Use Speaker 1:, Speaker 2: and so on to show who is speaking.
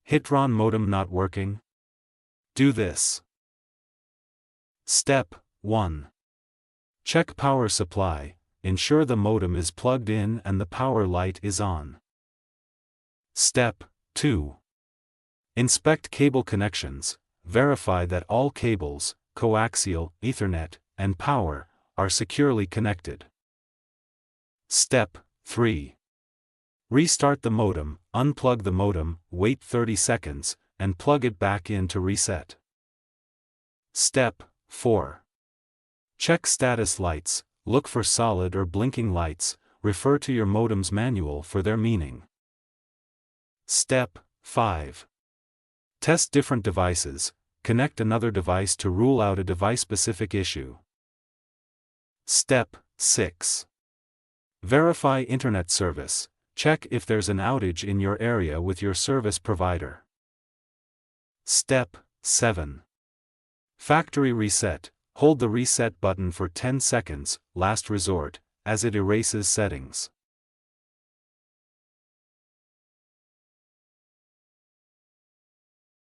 Speaker 1: Hitron modem not working? Do this. Step 1. Check power supply, ensure the modem is plugged in and the power light is on. Step 2. Inspect cable connections, verify that all cables, coaxial, Ethernet, and power, are securely connected. Step 3. Restart the modem, unplug the modem, wait 30 seconds, and plug it back in to reset. Step 4. Check status lights, look for solid or blinking lights, refer to your modem's manual for their meaning. Step 5. Test different devices, connect another device to rule out a device-specific issue. Step 6. Verify internet service, check if there's an outage in your area with your service provider. Step 7. Factory reset, hold the reset button for 10 seconds, last resort, as it erases settings.